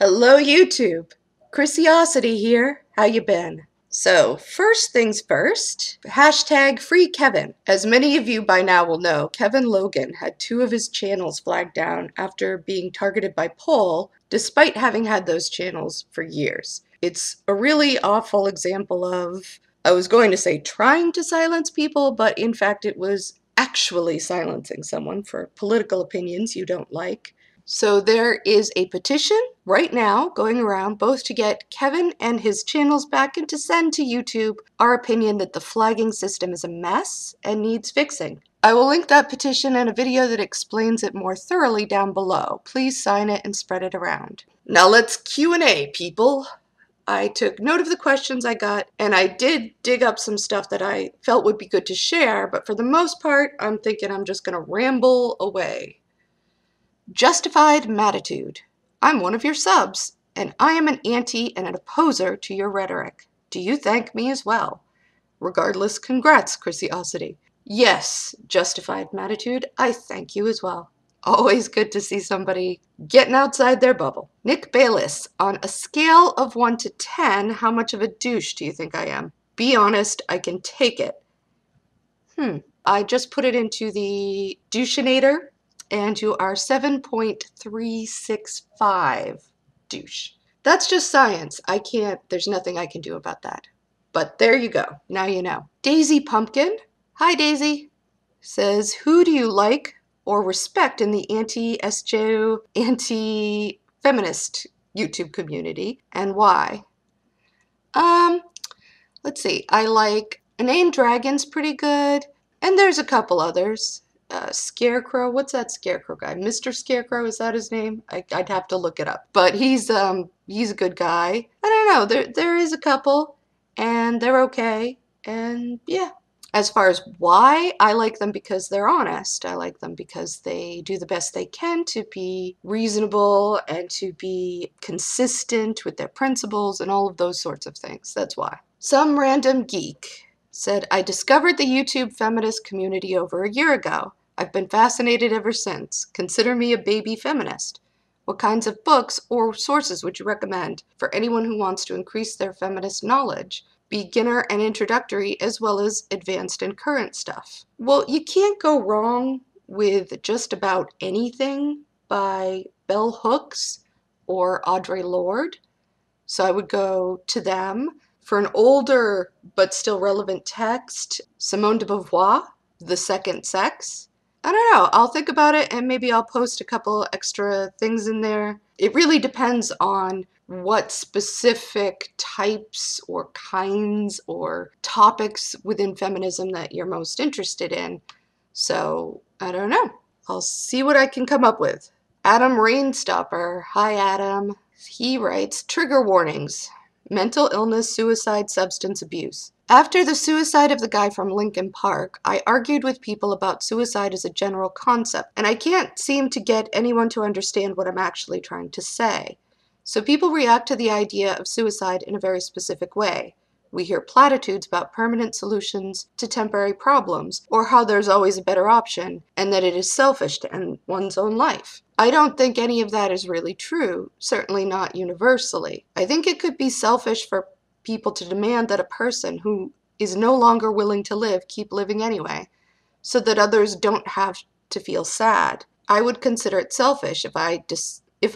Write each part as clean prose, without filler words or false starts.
Hello YouTube, Chrisiosity here. How you been? So first things first, hashtag free Kevin. As many of you by now will know, Kevin Logan had 2 of his channels flagged down after being targeted by Paul, despite having had those channels for years. It's a really awful example of, I was going to say trying to silence people, but in fact it was actually silencing someone for political opinions you don't like. So there is a petition right now going around both to get Kevin and his channels back and to send to YouTube our opinion that the flagging system is a mess and needs fixing. I will link that petition and a video that explains it more thoroughly down below. Please sign it and spread it around. Now let's Q&A, people. I took note of the questions I got, and I did dig up some stuff that I felt would be good to share, but for the most part, I'm thinking I'm just going to ramble away. Justified Matitude. I'm one of your subs, and I am an anti and an opposer to your rhetoric. Do you thank me as well? Regardless, congrats, Chrisiosity. Yes, Justified Matitude, I thank you as well. Always good to see somebody getting outside their bubble. Nick Bayless, on a scale of 1 to 10, how much of a douche do you think I am? Be honest, I can take it. I just put it into the doucheinator, and you are 7.365 douche. That's just science. There's nothing I can do about that. But there you go. Now you know. Daisy Pumpkin, hi Daisy, says, who do you like or respect in the anti-SJO, anti-feminist YouTube community, and why? Let's see. I like Inane Dragon's pretty good, and there's a couple others. Scarecrow, what's that Scarecrow guy? Mr. Scarecrow, is that his name? I'd have to look it up. But he's a good guy. I don't know, there is a couple, and they're okay, and yeah. As far as why, I like them because they're honest. I like them because they do the best they can to be reasonable and to be consistent with their principles and all of those sorts of things. That's why. Some random geek said, I discovered the YouTube feminist community over a year ago. I've been fascinated ever since. Consider me a baby feminist. What kinds of books or sources would you recommend for anyone who wants to increase their feminist knowledge? Beginner and introductory, as well as advanced and current stuff. Well, you can't go wrong with just about anything by Bell Hooks or Audre Lorde. So I would go to them. For an older but still relevant text, Simone de Beauvoir, The Second Sex. I don't know, I'll think about it and maybe I'll post a couple extra things in there. It really depends on what specific types or kinds or topics within feminism that you're most interested in. So, I don't know. I'll see what I can come up with. Adam Rainstopper. Hi, Adam. He writes, trigger warnings. Mental illness, suicide, substance abuse. After the suicide of the guy from Lincoln Park, I argued with people about suicide as a general concept, and I can't seem to get anyone to understand what I'm actually trying to say. So people react to the idea of suicide in a very specific way. We hear platitudes about permanent solutions to temporary problems, or how there's always a better option, and that it is selfish to end one's own life. I don't think any of that is really true, certainly not universally. I think it could be selfish for people to demand that a person who is no longer willing to live keep living anyway, so that others don't have to feel sad. I would consider it selfish if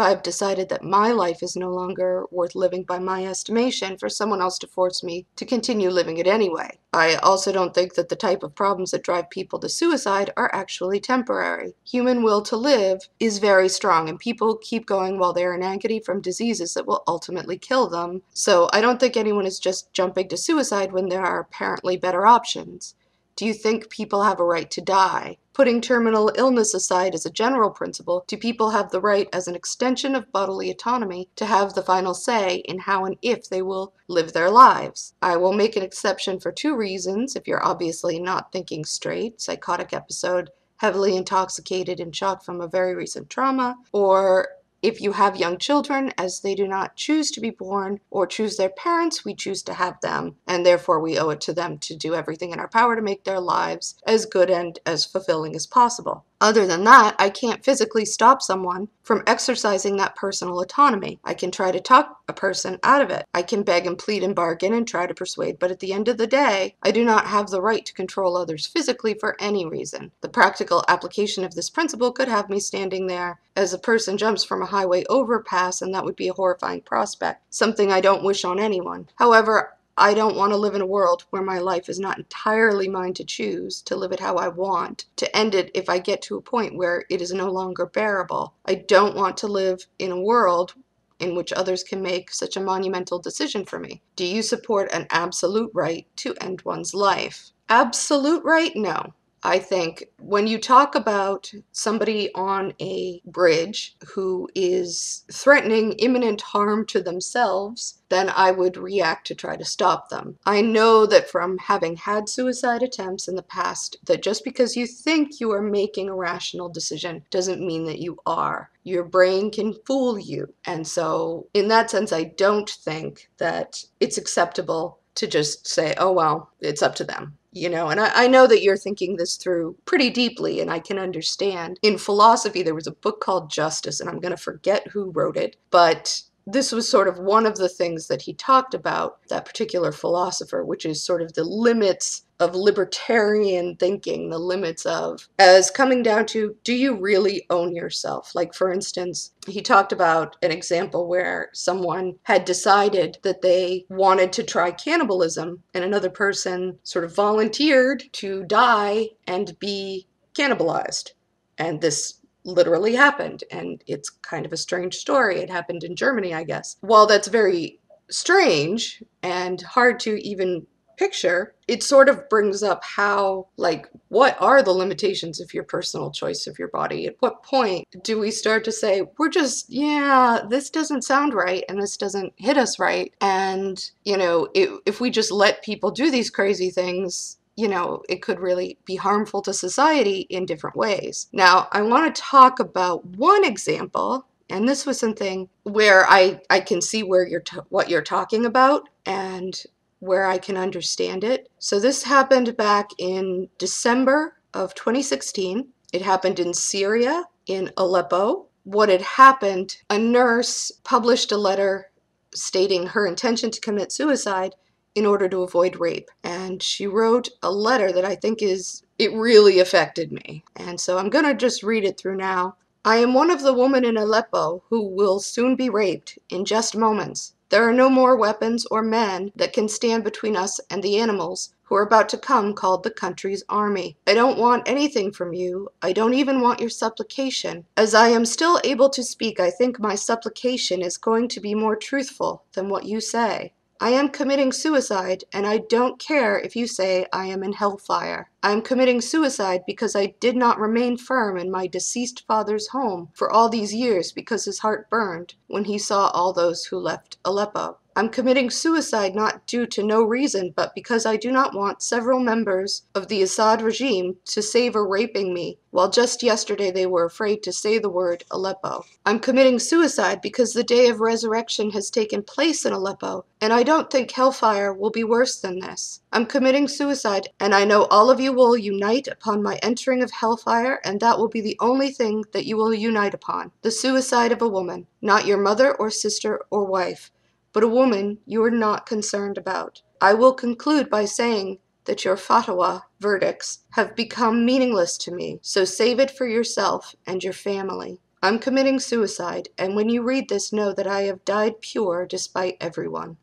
I've decided that my life is no longer worth living by my estimation for someone else to force me to continue living it anyway. I also don't think that the type of problems that drive people to suicide are actually temporary. Human will to live is very strong, and people keep going while they're in agony from diseases that will ultimately kill them. So I don't think anyone is just jumping to suicide when there are apparently better options. Do you think people have a right to die? Putting terminal illness aside as a general principle, do people have the right as an extension of bodily autonomy to have the final say in how and if they will live their lives? I will make an exception for 2 reasons. If you're obviously not thinking straight, psychotic episode, heavily intoxicated and shocked from a very recent trauma, or if you have young children, as they do not choose to be born or choose their parents, we choose to have them, and therefore we owe it to them to do everything in our power to make their lives as good and as fulfilling as possible. Other than that, I can't physically stop someone from exercising that personal autonomy. I can try to talk a person out of it. I can beg and plead and bargain and try to persuade, but at the end of the day, I do not have the right to control others physically for any reason. The practical application of this principle could have me standing there as a person jumps from a highway overpass, and that would be a horrifying prospect, something I don't wish on anyone. However, I don't want to live in a world where my life is not entirely mine to choose, to live it how I want, to end it if I get to a point where it is no longer bearable. I don't want to live in a world in which others can make such a monumental decision for me. Do you support an absolute right to end one's life? Absolute right? No. I think when you talk about somebody on a bridge who is threatening imminent harm to themselves, then I would react to try to stop them. I know that from having had suicide attempts in the past, that just because you think you are making a rational decision doesn't mean that you are. Your brain can fool you. And so in that sense, I don't think that it's acceptable to just say, oh, well, it's up to them. And I know that you're thinking this through pretty deeply, and I can understand. In philosophy, there was a book called Justice, and I'm going to forget who wrote it, but this was sort of one of the things that he talked about, that particular philosopher, which is sort of the limits of libertarian thinking, the limits of, as coming down to, do you really own yourself? Like, for instance, he talked about an example where someone had decided that they wanted to try cannibalism, and another person sort of volunteered to die and be cannibalized. And this literally happened, and it's kind of a strange story. It happened in Germany, I guess. While that's very strange and hard to even picture, it sort of brings up how, like, what are the limitations of your personal choice of your body? At what point do we start to say, we're just, yeah, this doesn't sound right and this doesn't hit us right? And, if we just let people do these crazy things, it could really be harmful to society in different ways. Now, I want to talk about one example, and this was something where I can see where what you're talking about, and where I can understand it. So this happened back in December of 2016. It happened in Syria, in Aleppo. What had happened, a nurse published a letter stating her intention to commit suicide in order to avoid rape. And she wrote a letter that I think it really affected me. And so I'm going to just read it through now. I am one of the women in Aleppo who will soon be raped in just moments. There are no more weapons or men that can stand between us and the animals who are about to come, called the country's army. I don't want anything from you. I don't even want your supplication. As I am still able to speak, I think my supplication is going to be more truthful than what you say. I am committing suicide, and I don't care if you say I am in hellfire. I am committing suicide because I did not remain firm in my deceased father's home for all these years because his heart burned when he saw all those who left Aleppo. I'm committing suicide not due to no reason, but because I do not want several members of the Assad regime to savor raping me, while just yesterday they were afraid to say the word Aleppo. I'm committing suicide because the day of resurrection has taken place in Aleppo, and I don't think hellfire will be worse than this. I'm committing suicide, and I know all of you will unite upon my entering of hellfire, and that will be the only thing that you will unite upon. The suicide of a woman, not your mother or sister or wife, but a woman you are not concerned about. I will conclude by saying that your fatwa verdicts have become meaningless to me, so save it for yourself and your family. I'm committing suicide, and when you read this, know that I have died pure despite everyone.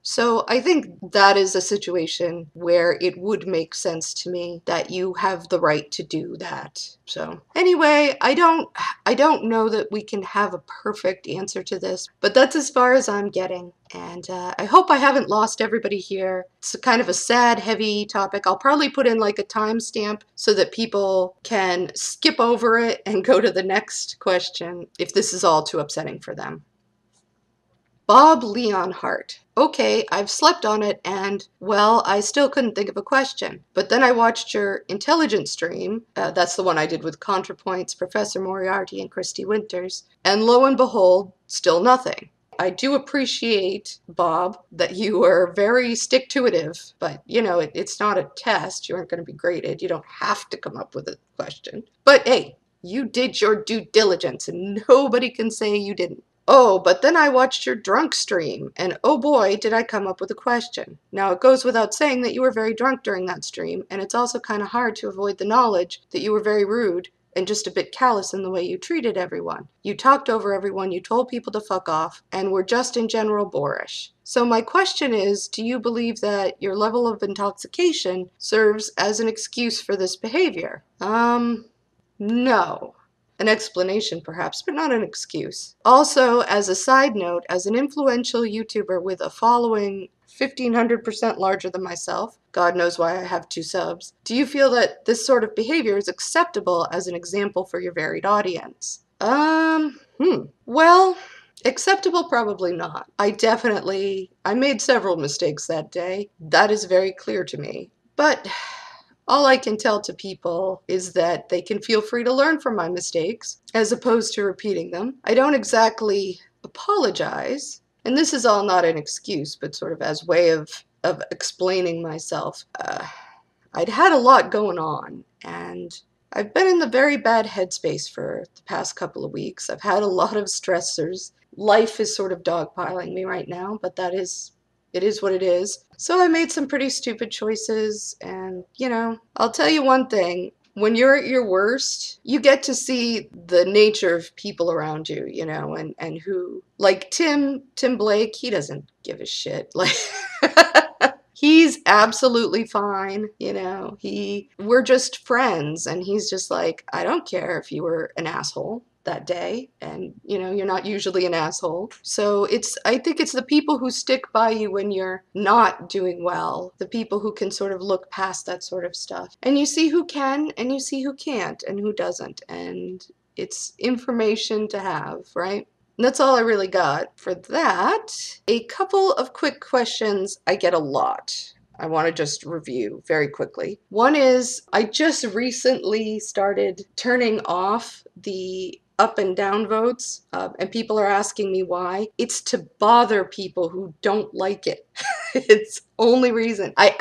So I think that is a situation where it would make sense to me that you have the right to do that. So anyway, I don't know that we can have a perfect answer to this, but that's as far as I'm getting. And I hope I haven't lost everybody here. It's kind of a sad, heavy topic. I'll probably put in like a timestamp so that people can skip over it and go to the next question if this is all too upsetting for them. Bob Leonhardt. Okay, I've slept on it and, well, I still couldn't think of a question. But then I watched your intelligence stream, that's the one I did with ContraPoints, Professor Moriarty, and Christy Winters, and lo and behold, still nothing. I do appreciate, Bob, that you are very stick-to-itive, but you know, it's not a test. You aren't going to be graded. You don't have to come up with a question. But hey, you did your due diligence and nobody can say you didn't. Oh, but then I watched your drunk stream, and oh boy, did I come up with a question. Now, it goes without saying that you were very drunk during that stream, and it's also kind of hard to avoid the knowledge that you were very rude and just a bit callous in the way you treated everyone. You talked over everyone, you told people to fuck off, and were just in general boorish. So my question is, do you believe that your level of intoxication serves as an excuse for this behavior? No. An explanation, perhaps, but not an excuse. Also, as a side note, as an influential YouTuber with a following 1,500% larger than myself, God knows why I have 2 subs, do you feel that this sort of behavior is acceptable as an example for your varied audience? Well, acceptable, probably not. I made several mistakes that day. That is very clear to me. But all I can tell to people is that they can feel free to learn from my mistakes, as opposed to repeating them. I don't exactly apologize, and this is all not an excuse, but sort of as way of explaining myself. I'd had a lot going on, and I've been in the very bad headspace for the past couple of weeks. I've had a lot of stressors. Life is sort of dogpiling me right now, but it is what it is. So I made some pretty stupid choices, and, you know, I'll tell you one thing. When you're at your worst, you get to see the nature of people around you, you know, and who, like Tim Blake, he doesn't give a shit. Like, he's absolutely fine, you know. We're just friends, and he's just like, I don't care if you were an asshole that day, and you know, you're not usually an asshole. So I think it's the people who stick by you when you're not doing well, the people who can sort of look past that sort of stuff. And you see who can, and you see who can't, and who doesn't, and it's information to have, right? And that's all I really got for that. A couple of quick questions I get a lot. I want to just review very quickly. One is, I just recently started turning off the up and down votes, and people are asking me why. It's to bother people who don't like it. It's only reason. I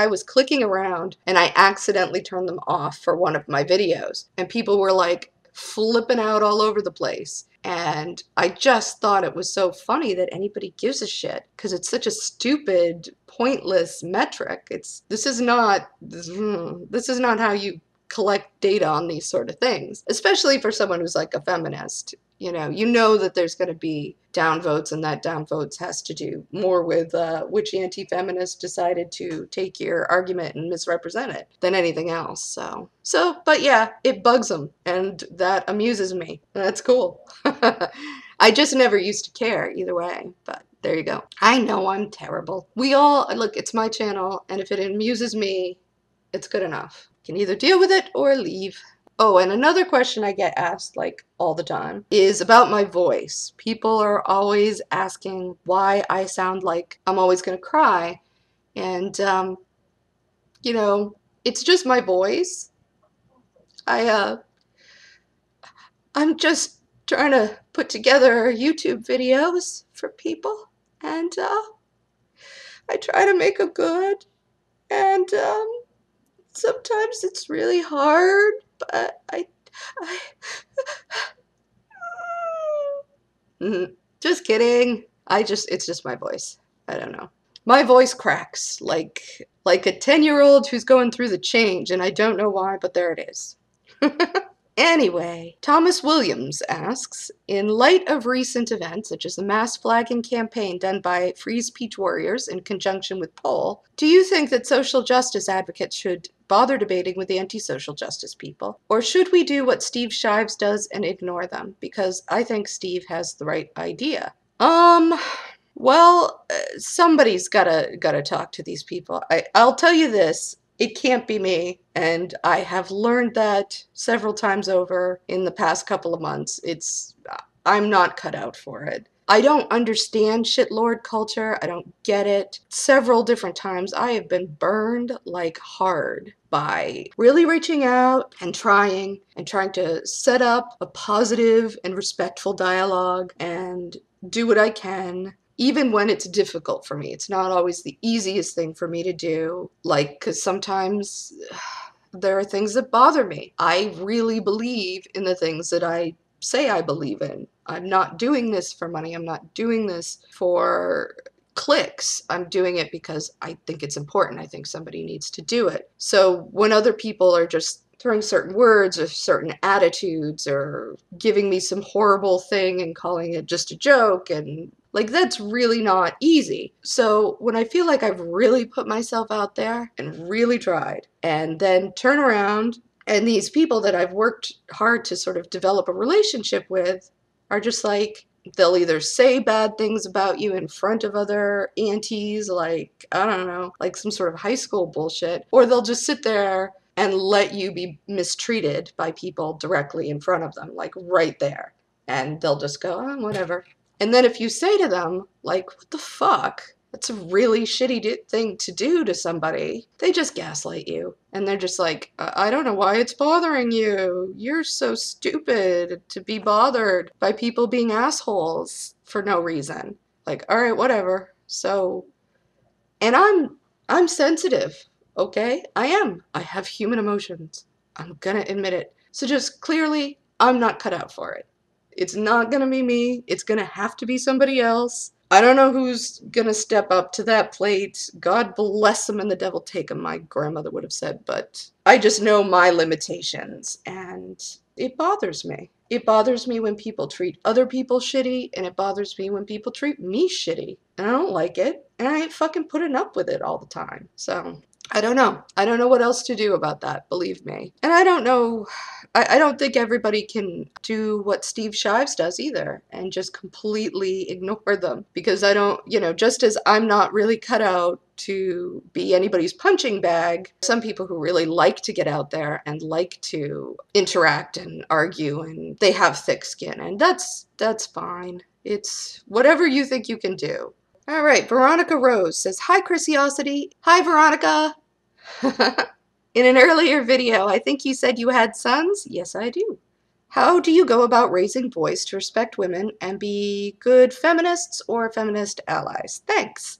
was clicking around and I accidentally turned them off for one of my videos, and people were like flipping out all over the place. And I just thought it was so funny that anybody gives a shit, because it's such a stupid, pointless metric. This is not how you collect data on these sort of things, especially for someone who's like a feminist. You know that there's going to be downvotes, and that downvotes has to do more with which anti-feminist decided to take your argument and misrepresent it than anything else. But yeah, it bugs them, and that amuses me. That's cool. I just never used to care either way, but there you go. I know I'm terrible. Look, it's my channel, and if it amuses me, it's good enough. You can either deal with it or leave. Oh, and another question I get asked, like, all the time is about my voice. People are always asking why I sound like I'm always gonna cry. And, you know, it's just my voice. I'm just trying to put together YouTube videos for people, and, I try to make them good, and, sometimes it's really hard, but I just kidding. It's just my voice. I don't know. My voice cracks like a 10-year-old who's going through the change, and I don't know why, but there it is. Anyway, Thomas Williams asks, in light of recent events such as the mass flagging campaign done by Free Speech Warriors in conjunction with Poll, do you think that social justice advocates should bother debating with the anti-social justice people? Or should we do what Steve Shives does and ignore them? Because I think Steve has the right idea. Well, somebody's gotta talk to these people. I'll tell you this. It can't be me, and I have learned that several times over in the past couple of months. I'm not cut out for it. I don't understand shitlord culture. I don't get it. Several different times I have been burned like hard by really reaching out and trying to set up a positive and respectful dialogue, and do what I can, even when it's difficult for me. It's not always the easiest thing for me to do, like, because sometimes there are things that bother me. I really believe in the things that I say I believe in. I'm not doing this for money. I'm not doing this for clicks. I'm doing it because I think it's important. I think somebody needs to do it. So when other people are just throwing certain words or certain attitudes or giving me some horrible thing and calling it just a joke, and like, that's really not easy. So when I feel like I've really put myself out there and really tried, and then turn around and these people that I've worked hard to sort of develop a relationship with are just like, they'll either say bad things about you in front of other aunties, like, I don't know, like some sort of high school bullshit, or they'll just sit there and let you be mistreated by people directly in front of them, like right there. And they'll just go, oh, whatever. And then if you say to them, like, what the fuck? That's a really shitty thing to do to somebody. They just gaslight you. And they're just like, I don't know why it's bothering you. You're so stupid to be bothered by people being assholes for no reason. Like, all right, whatever. So, and I'm sensitive, okay? I am. I have human emotions. I'm gonna admit it. So just clearly, I'm not cut out for it. It's not gonna be me. It's gonna have to be somebody else. I don't know who's gonna step up to that plate. God bless them and the devil take them, my grandmother would have said, but I just know my limitations, and it bothers me. It bothers me when people treat other people shitty, and it bothers me when people treat me shitty. And I don't like it, and I ain't fucking putting up with it all the time. So, I don't know. I don't know what else to do about that, believe me. And I don't know, I don't think everybody can do what Steve Shives does either and just completely ignore them. Because I don't, just as I'm not really cut out to be anybody's punching bag, some people who really like to get out there and like to interact and argue, and they have thick skin, and that's fine. It's whatever you think you can do. All right, Veronica Rose says, hi, Chrisiosity. Hi, Veronica. In an earlier video, I think you said you had sons? Yes, I do. How do you go about raising boys to respect women and be good feminists or feminist allies? Thanks.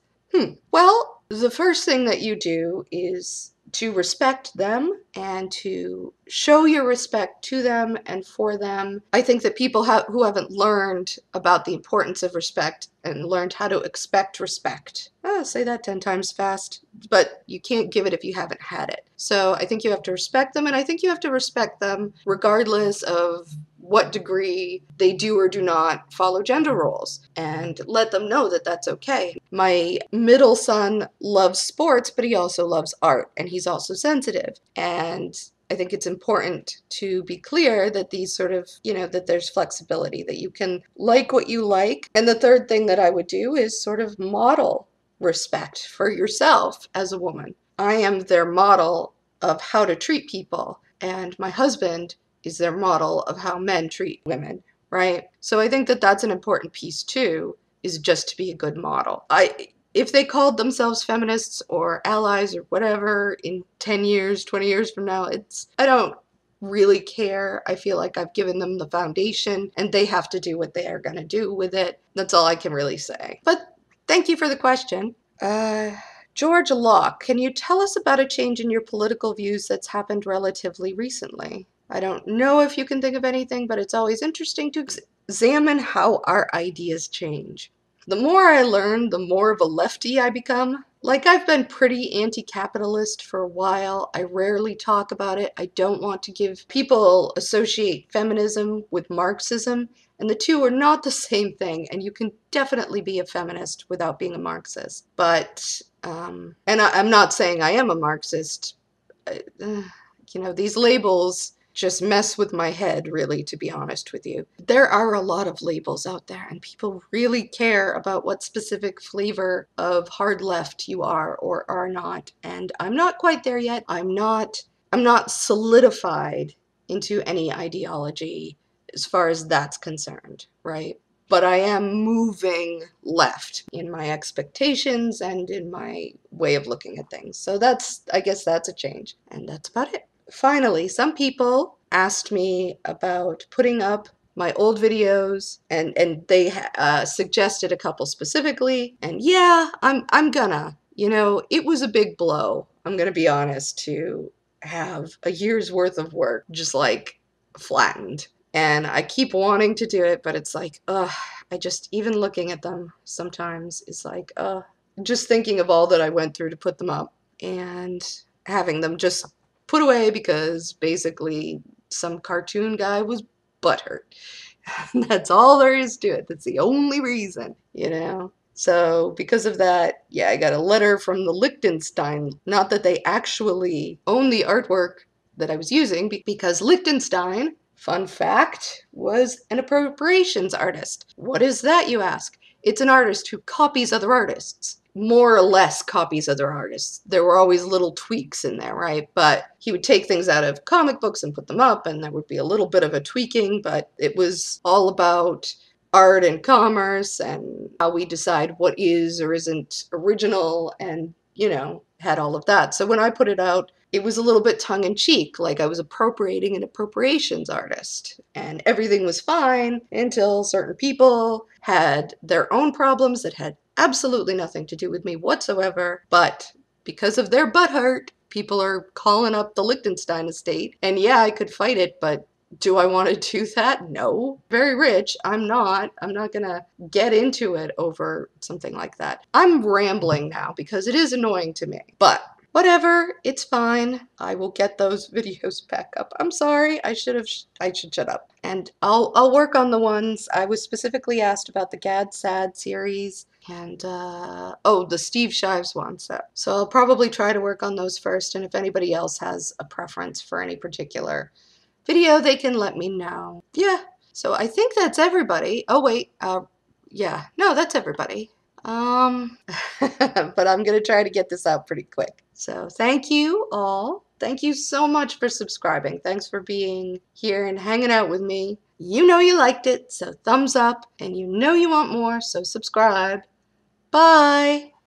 Well, the first thing that you do is to respect them and to show your respect to them and for them. I think that people who haven't learned about the importance of respect and learned how to expect respect. Say that 10 times fast, but you can't give it if you haven't had it. So I think you have to respect them, and I think you have to respect them regardless of what degree they do or do not follow gender roles, and let them know that that's okay. My middle son loves sports, but he also loves art, and he's also sensitive. And I think it's important to be clear that these sort of, that there's flexibility, that you can like what you like. And the third thing that I would do is sort of model respect for yourself as a woman. I am their model of how to treat people, and my husband is their model of how men treat women, right? So I think that that's an important piece too, is just to be a good model. If they called themselves feminists or allies or whatever in 10 years, 20 years from now, I don't really care. I feel like I've given them the foundation and they have to do what they are going to do with it. That's all I can really say. But thank you for the question. George Locke, can you tell us about a change in your political views that's happened relatively recently? I don't know if you can think of anything, but it's always interesting to examine how our ideas change. The more I learn, the more of a lefty I become. Like, I've been pretty anti-capitalist for a while. I rarely talk about it. I don't want to give people associate feminism with Marxism, and the two are not the same thing, and you can definitely be a feminist without being a Marxist. But, and I'm not saying I am a Marxist. These labels just mess with my head, really, to be honest with you. There are a lot of labels out there, and people really care about what specific flavor of hard left you are or are not. And I'm not quite there yet. I'm not solidified into any ideology as far as that's concerned, right? But I am moving left in my expectations and in my way of looking at things. So I guess that's a change. And that's about it. Finally, some people asked me about putting up my old videos, and they suggested a couple specifically. And yeah, I'm gonna, it was a big blow. I'm gonna be honest, to have a year's worth of work just like flattened. And I keep wanting to do it, but it's like, ugh, I just, even looking at them sometimes is like, just thinking of all that I went through to put them up and having them just put away because basically some cartoon guy was butthurt. That's all there is to it. That's the only reason. So because of that, yeah, I got a letter from the Liechtenstein. Not that they actually own the artwork that I was using, because Liechtenstein, fun fact, was an appropriations artist. What is that, you ask? It's an artist who copies other artists. More or less copies other artists. There were always little tweaks in there, right? But he would take things out of comic books and put them up, and there would be a little bit of a tweaking, but it was all about art and commerce and how we decide what is or isn't original, and, had all of that. So when I put it out, it was a little bit tongue-in-cheek, like I was appropriating an appropriations artist. And everything was fine until certain people had their own problems that had absolutely nothing to do with me whatsoever. But because of their butthurt, people are calling up the Liechtenstein estate. And yeah, I could fight it, but do I want to do that? No. Very rich. I'm not gonna get into it over something like that. I'm rambling now because it is annoying to me. But whatever, it's fine. I will get those videos back up. I'm sorry. I should shut up. And I'll work on the ones. I was specifically asked about the Gad Sad series and the Steve Shives one. So I'll probably try to work on those first, and if anybody else has a preference for any particular video, they can let me know. Yeah, so I think that's everybody. Oh wait, yeah, no, that's everybody. But I'm gonna try to get this out pretty quick. So thank you all. Thank you so much for subscribing. Thanks for being here and hanging out with me. You know you liked it, so thumbs up, and you know you want more, so subscribe. Bye!